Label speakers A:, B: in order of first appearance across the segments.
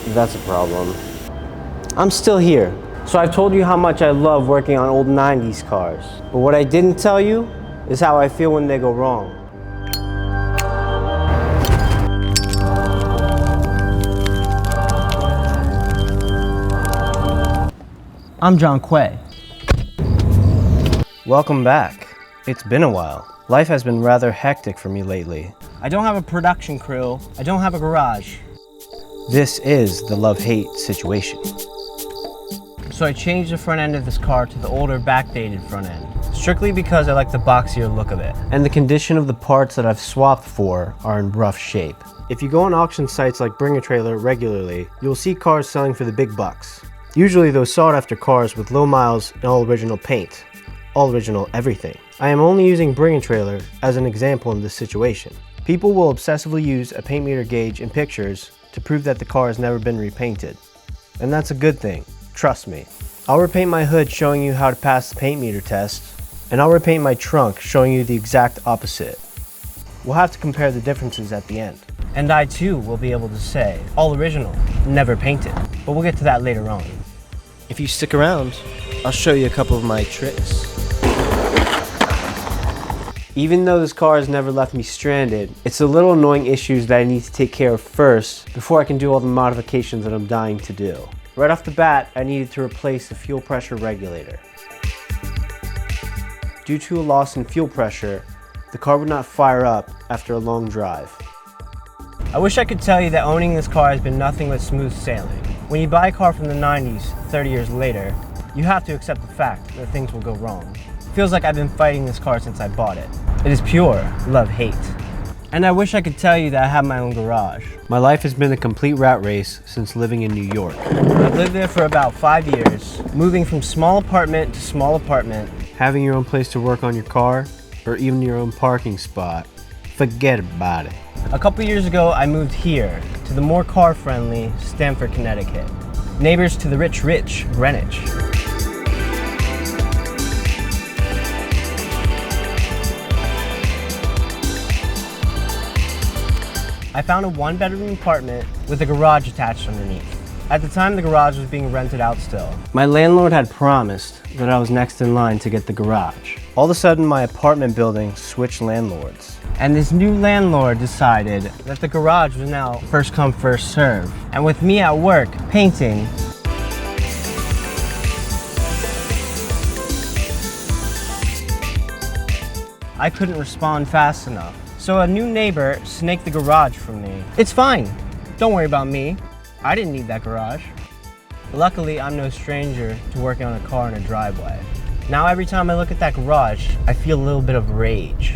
A: That's a problem. I'm still here. So I've told you how much I love working on old 90s cars. But what I didn't tell you is how I feel when they go wrong. I'm John Quay. Welcome back. It's been a while. Life has been rather hectic for me lately. I don't have a production crew. I don't have a garage. This is the love-hate situation. So I changed the front end of this car to the older backdated front end, strictly because I like the boxier look of it. And the condition of the parts that I've swapped for are in rough shape. If you go on auction sites like Bring a Trailer regularly, you'll see cars selling for the big bucks. Usually those sought after cars with low miles and all original paint. All original everything. I am only using Bring a Trailer as an example in this situation. People will obsessively use a paint meter gauge in pictures to prove that the car has never been repainted. And that's a good thing, trust me. I'll repaint my hood showing you how to pass the paint meter test, and I'll repaint my trunk showing you the exact opposite. We'll have to compare the differences at the end. And I too will be able to say, all original, never painted. But we'll get to that later on. If you stick around, I'll show you a couple of my tricks. Even though this car has never left me stranded, it's the little annoying issues that I need to take care of first before I can do all the modifications that I'm dying to do. Right off the bat, I needed to replace the fuel pressure regulator. Due to a loss in fuel pressure, the car would not fire up after a long drive. I wish I could tell you that owning this car has been nothing but smooth sailing. When you buy a car from the 90s, 30 years later, you have to accept the fact that things will go wrong. Feels like I've been fighting this car since I bought it. It is pure love-hate. And I wish I could tell you that I have my own garage. My life has been a complete rat race since living in New York. I've lived there for about 5 years, moving from small apartment to small apartment. Having your own place to work on your car, or even your own parking spot, forget about it. A couple years ago, I moved here to the more car-friendly Stamford, Connecticut. Neighbors to the rich, Greenwich. I found a one-bedroom apartment with a garage attached underneath. At the time, the garage was being rented out still. My landlord had promised that I was next in line to get the garage. All of a sudden, my apartment building switched landlords. And this new landlord decided that the garage was now first come, first serve. And with me at work, painting, I couldn't respond fast enough. So a new neighbor snaked the garage from me. It's fine, don't worry about me. I didn't need that garage. Luckily, I'm no stranger to working on a car in a driveway. Now every time I look at that garage, I feel a little bit of rage.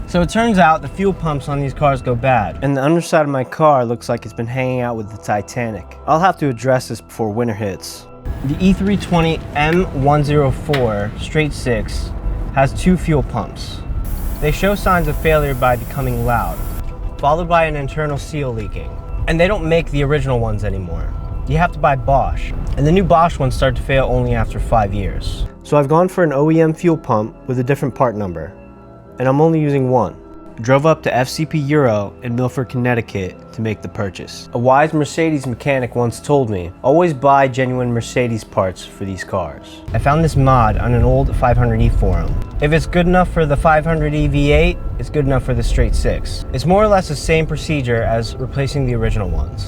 A: So it turns out the fuel pumps on these cars go bad, and the underside of my car looks like it's been hanging out with the Titanic. I'll have to address this before winter hits. The E320 M104 straight 6 has 2 fuel pumps. They show signs of failure by becoming loud, followed by an internal seal leaking. And they don't make the original ones anymore. You have to buy Bosch, and the new Bosch ones start to fail only after 5 years. So I've gone for an OEM fuel pump with a different part number, and I'm only using one. Drove up to FCP Euro in Milford, Connecticut to make the purchase. A wise Mercedes mechanic once told me, always buy genuine Mercedes parts for these cars. I found this mod on an old 500e forum. If it's good enough for the 500e V8, it's good enough for the straight 6. It's more or less the same procedure as replacing the original ones.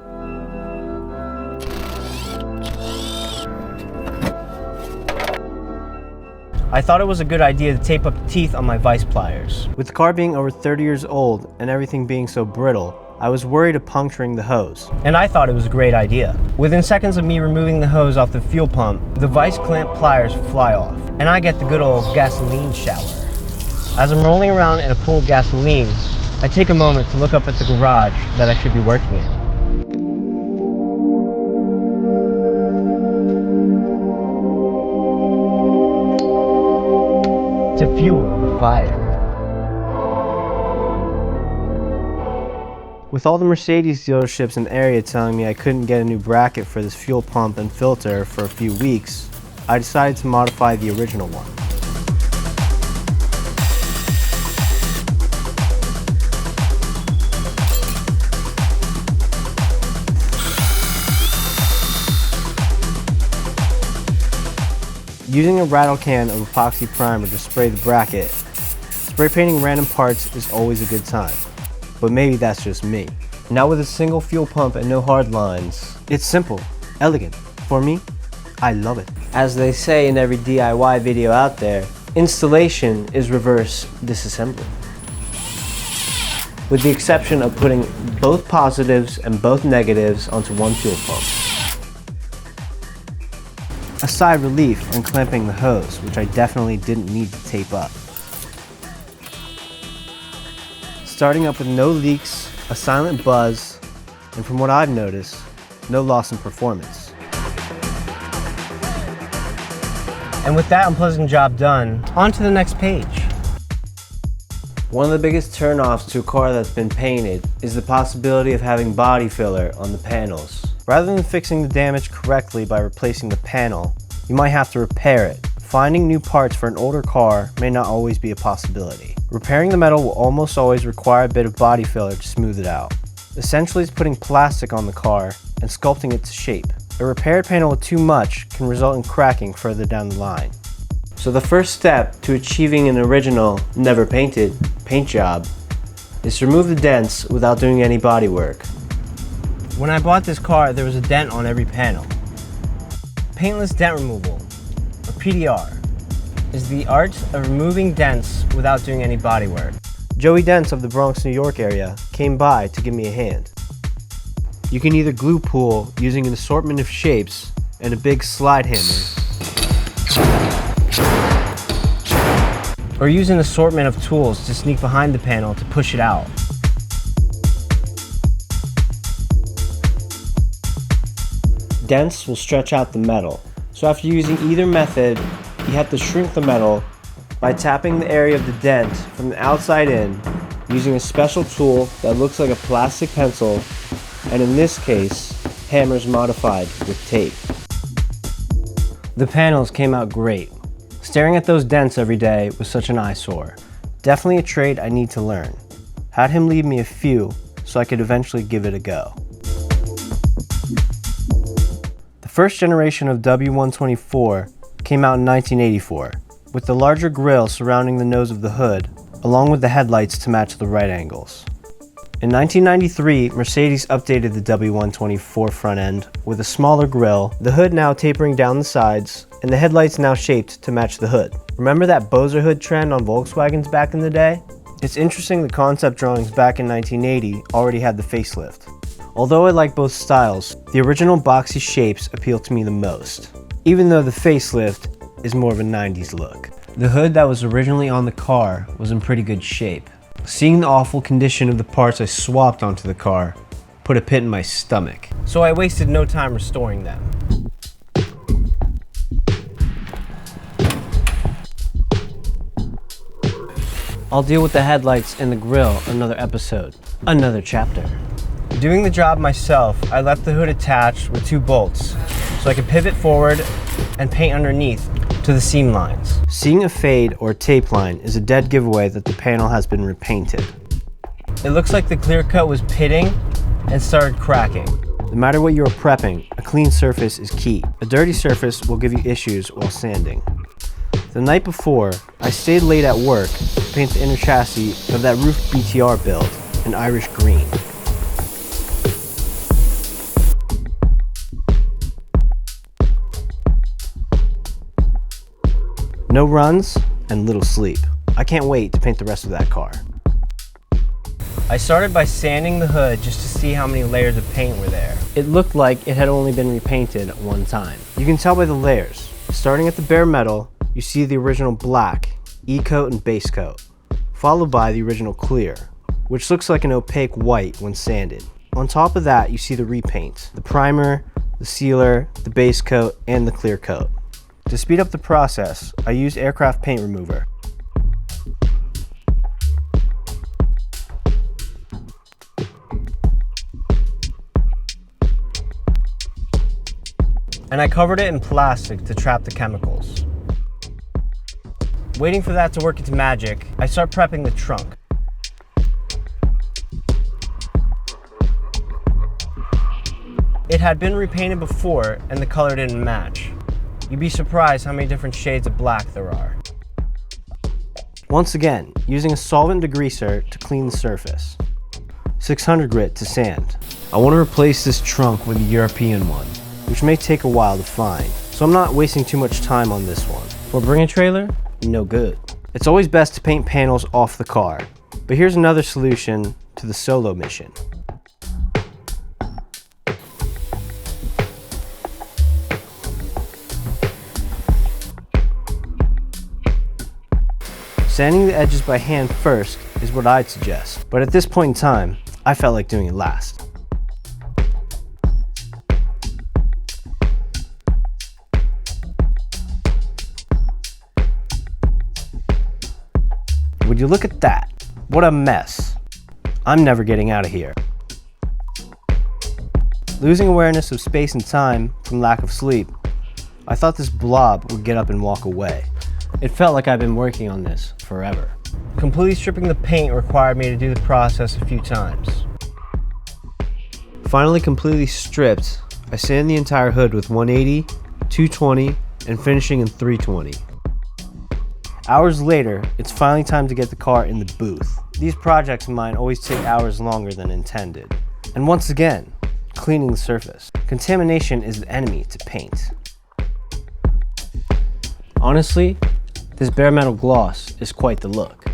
A: I thought it was a good idea to tape up the teeth on my vice pliers. With the car being over 30 years old and everything being so brittle, I was worried of puncturing the hose. And I thought it was a great idea. Within seconds of me removing the hose off the fuel pump, the vice clamp pliers fly off, and I get the good old gasoline shower. As I'm rolling around in a pool of gasoline, I take a moment to look up at the garage that I should be working in. To fuel the fire. With all the Mercedes dealerships in the area telling me I couldn't get a new bracket for this fuel pump and filter for a few weeks, I decided to modify the original one. Using a rattle can of epoxy primer to spray the bracket, spray painting random parts is always a good time, but maybe that's just me. Now with a single fuel pump and no hard lines, it's simple, elegant. For me, I love it. As they say in every DIY video out there, installation is reverse disassembly. With the exception of putting both positives and both negatives onto one fuel pump. A sigh of relief when clamping the hose, which I definitely didn't need to tape up. Starting up with no leaks, a silent buzz, and from what I've noticed, no loss in performance. And with that unpleasant job done, on to the next page. One of the biggest turnoffs to a car that's been painted is the possibility of having body filler on the panels. Rather than fixing the damage correctly by replacing the panel, you might have to repair it. Finding new parts for an older car may not always be a possibility. Repairing the metal will almost always require a bit of body filler to smooth it out. Essentially, it's putting plastic on the car and sculpting it to shape. A repaired panel with too much can result in cracking further down the line. So the first step to achieving an original, never painted, paint job is to remove the dents without doing any body work. When I bought this car, there was a dent on every panel. Paintless dent removal, or PDR, is the art of removing dents without doing any body work. Joey Dents of the Bronx, New York area came by to give me a hand. You can either glue pull using an assortment of shapes and a big slide hammer, or use an assortment of tools to sneak behind the panel to push it out. Dents will stretch out the metal, so after using either method, you have to shrink the metal by tapping the area of the dent from the outside in using a special tool that looks like a plastic pencil, and in this case, hammers modified with tape. The panels came out great. Staring at those dents every day was such an eyesore. Definitely a trade I need to learn. Had him leave me a few so I could eventually give it a go. The first generation of W124 came out in 1984, with the larger grille surrounding the nose of the hood, along with the headlights to match the right angles. In 1993, Mercedes updated the W124 front end with a smaller grille, the hood now tapering down the sides, and the headlights now shaped to match the hood. Remember that Bozer hood trend on Volkswagens back in the day? It's interesting the concept drawings back in 1980 already had the facelift. Although I like both styles, the original boxy shapes appeal to me the most, even though the facelift is more of a 90s look. The hood that was originally on the car was in pretty good shape. Seeing the awful condition of the parts I swapped onto the car put a pit in my stomach. So I wasted no time restoring them. I'll deal with the headlights and the grille another episode, another chapter. Doing the job myself, I left the hood attached with 2 bolts so I could pivot forward and paint underneath to the seam lines. Seeing a fade or tape line is a dead giveaway that the panel has been repainted. It looks like the clear coat was pitting and started cracking. No matter what you are prepping, a clean surface is key. A dirty surface will give you issues while sanding. The night before, I stayed late at work to paint the inner chassis of that roof BTR build in Irish green. No runs and little sleep. I can't wait to paint the rest of that car. I started by sanding the hood just to see how many layers of paint were there. It looked like it had only been repainted one time. You can tell by the layers. Starting at the bare metal, you see the original black, E-coat and base coat, followed by the original clear, which looks like an opaque white when sanded. On top of that, you see the repaint, the primer, the sealer, the base coat, and the clear coat. To speed up the process, I used aircraft paint remover. And I covered it in plastic to trap the chemicals. Waiting for that to work its magic, I start prepping the trunk. It had been repainted before and the color didn't match. You'd be surprised how many different shades of black there are. Once again, using a solvent degreaser to clean the surface. 600 grit to sand. I want to replace this trunk with a European one, which may take a while to find, so I'm not wasting too much time on this one. For bring a trailer? No good. It's always best to paint panels off the car, but here's another solution to the solo mission. Sanding the edges by hand first is what I'd suggest, but at this point in time, I felt like doing it last. Would you look at that? What a mess. I'm never getting out of here. Losing awareness of space and time from lack of sleep, I thought this blob would get up and walk away. It felt like I've been working on this forever. Completely stripping the paint required me to do the process a few times. Finally completely stripped, I sand the entire hood with 180, 220, and finishing in 320. Hours later, it's finally time to get the car in the booth. These projects of mine always take hours longer than intended. And once again, cleaning the surface. Contamination is the enemy to paint. Honestly, this bare metal gloss is quite the look.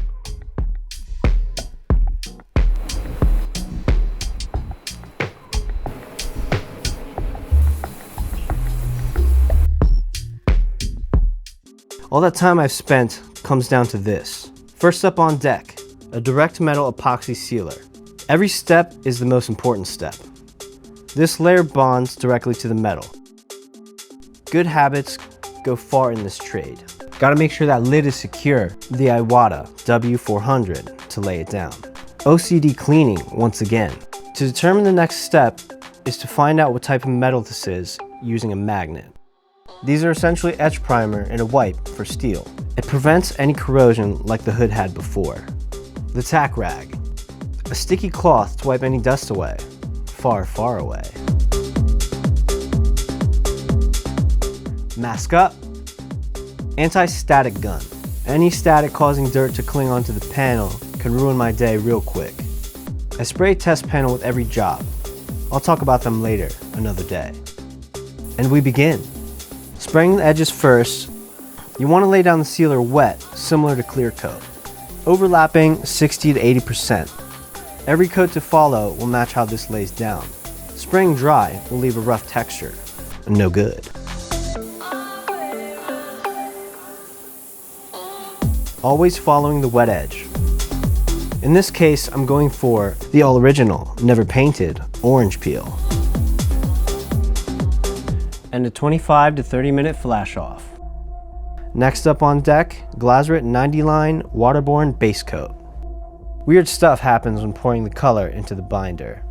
A: All that time I've spent comes down to this. First up on deck, a direct metal epoxy sealer. Every step is the most important step. This layer bonds directly to the metal. Good habits go far in this trade. Gotta make sure that lid is secure, the Iwata W400 to lay it down. OCD cleaning once again. To determine the next step is to find out what type of metal this is using a magnet. These are essentially etch primer and a wipe for steel. It prevents any corrosion like the hood had before. The tack rag, a sticky cloth to wipe any dust away, far, far away. Mask up. Anti-static gun. Any static causing dirt to cling onto the panel can ruin my day real quick. I spray a test panel with every job. I'll talk about them later, another day. And we begin. Spraying the edges first, you want to lay down the sealer wet, similar to clear coat. Overlapping 60 to 80%. Every coat to follow will match how this lays down. Spraying dry will leave a rough texture. No good. Always following the wet edge. In this case, I'm going for the all original, never painted, orange peel. And a 25 to 30 minute flash off. Next up on deck, Glazrit 90 line waterborne base coat. Weird stuff happens when pouring the color into the binder.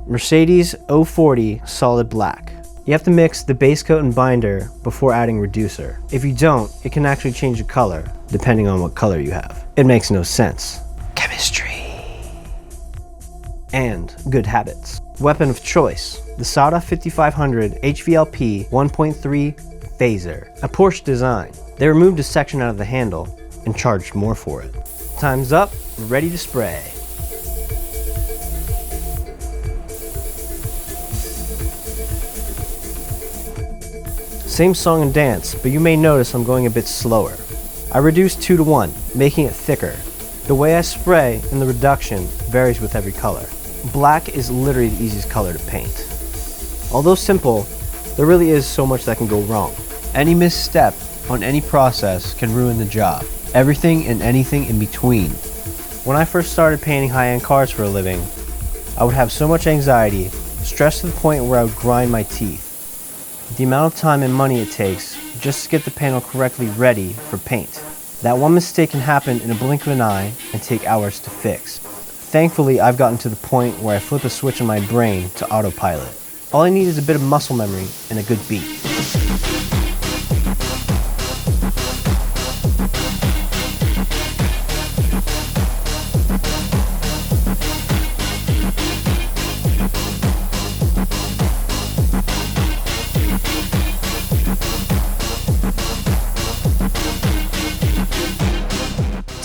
A: Mercedes 040 solid black. You have to mix the base coat and binder before adding reducer. If you don't, it can actually change the color, depending on what color you have. It makes no sense. Chemistry. And good habits. Weapon of choice, the Sada 5500 HVLP 1.3 phaser, a Porsche design. They removed a section out of the handle and charged more for it. Time's up, ready to spray. Same song and dance, but you may notice I'm going a bit slower. I reduced 2 to 1, making it thicker. The way I spray and the reduction varies with every color. Black is literally the easiest color to paint. Although simple, there really is so much that can go wrong. Any misstep on any process can ruin the job. Everything and anything in between. When I first started painting high-end cars for a living, I would have so much anxiety, stress to the point where I would grind my teeth. The amount of time and money it takes just to get the panel correctly ready for paint. That one mistake can happen in a blink of an eye and take hours to fix. Thankfully, I've gotten to the point where I flip a switch in my brain to autopilot. All I need is a bit of muscle memory and a good beat.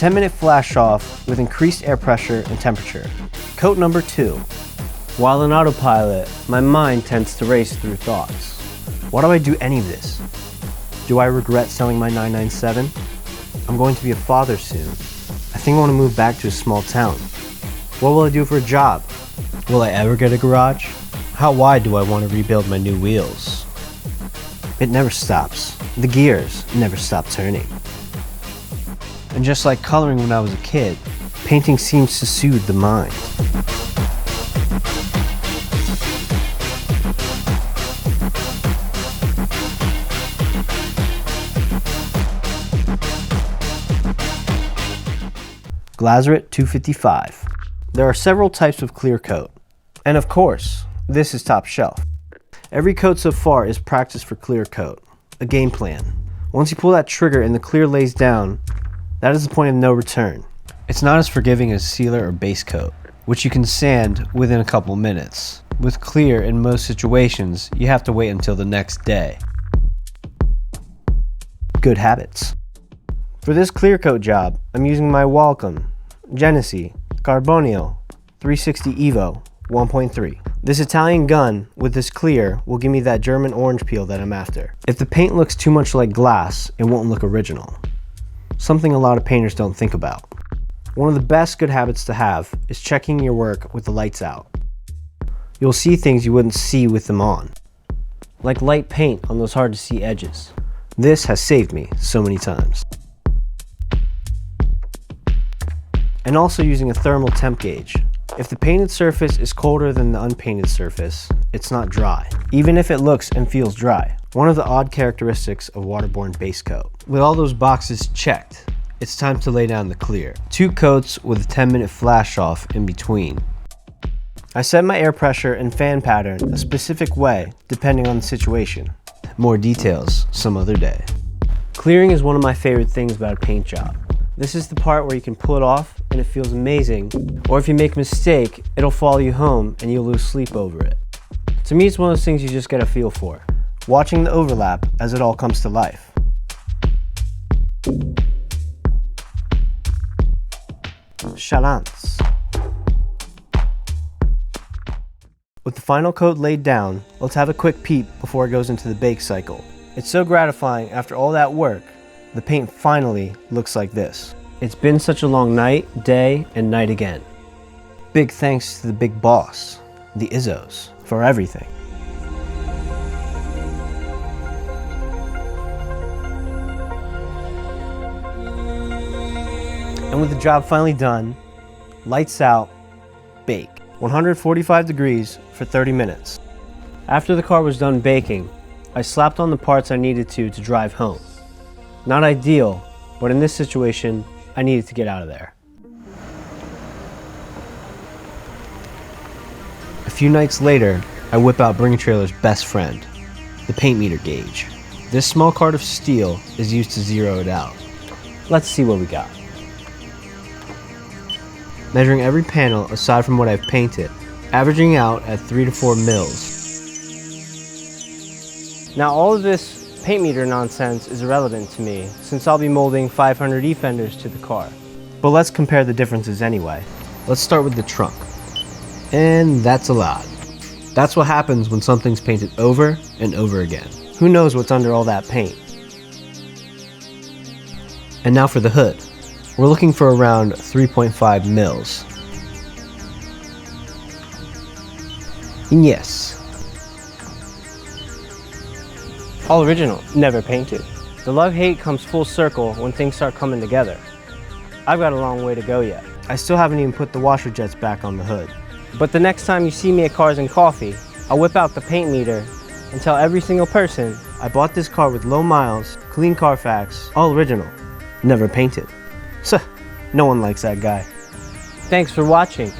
A: 10-minute flash off with increased air pressure and temperature. Coat number 2. While in autopilot, my mind tends to race through thoughts. Why do I do any of this? Do I regret selling my 997? I'm going to be a father soon. I think I want to move back to a small town. What will I do for a job? Will I ever get a garage? How wide do I want to rebuild my new wheels? It never stops. The gears never stop turning. And just like coloring when I was a kid, painting seems to soothe the mind. Glazeret 255. There are several types of clear coat. And of course, this is top shelf. Every coat so far is practice for clear coat, a game plan. Once you pull that trigger and the clear lays down, that is the point of no return. It's not as forgiving as sealer or base coat, which you can sand within a couple minutes. With clear, in most situations, you have to wait until the next day. Good habits. For this clear coat job, I'm using my Wacom Genesee Carbonio 360 Evo 1.3. This Italian gun with this clear will give me that German orange peel that I'm after. If the paint looks too much like glass, it won't look original. Something a lot of painters don't think about. One of the best good habits to have is checking your work with the lights out. You'll see things you wouldn't see with them on, like light paint on those hard to see edges. This has saved me so many times. And also using a thermal temp gauge. If the painted surface is colder than the unpainted surface, it's not dry, even if it looks and feels dry. One of the odd characteristics of waterborne base coat. With all those boxes checked, it's time to lay down the clear. 2 coats with a 10-minute flash off in between. I set my air pressure and fan pattern a specific way depending on the situation. More details some other day. Clearing is one of my favorite things about a paint job. This is the part where you can pull it off and it feels amazing, or if you make a mistake, it'll follow you home and you'll lose sleep over it. To me, it's one of those things you just get a feel for, watching the overlap as it all comes to life. Chalance. With the final coat laid down, let's have a quick peep before it goes into the bake cycle. It's so gratifying after all that work. The paint finally looks like this. It's been such a long night, day, and night again. Big thanks to the big boss, the Izzos, for everything. And with the job finally done, lights out, bake. 145 degrees for 30 minutes. After the car was done baking, I slapped on the parts I needed to drive home. Not ideal, but in this situation, I needed to get out of there. A few nights later, I whip out Bring Trailer's best friend, the paint meter gauge. This small card of steel is used to zero it out. Let's see what we got. Measuring every panel aside from what I've painted, averaging out at 3 to 4 mils. Now all of this paint meter nonsense is irrelevant to me, since I'll be molding 500 E-fenders to the car. But let's compare the differences anyway. Let's start with the trunk. And that's a lot. That's what happens when something's painted over and over again. Who knows what's under all that paint? And now for the hood. We're looking for around 3.5 mils. And yes, all original, never painted. The love-hate comes full circle when things start coming together. I've got a long way to go yet. I still haven't even put the washer jets back on the hood. But the next time you see me at Cars and Coffee, I'll whip out the paint meter and tell every single person I bought this car with low miles, clean Carfax, all original, never painted. So, no one likes that guy. Thanks for watching.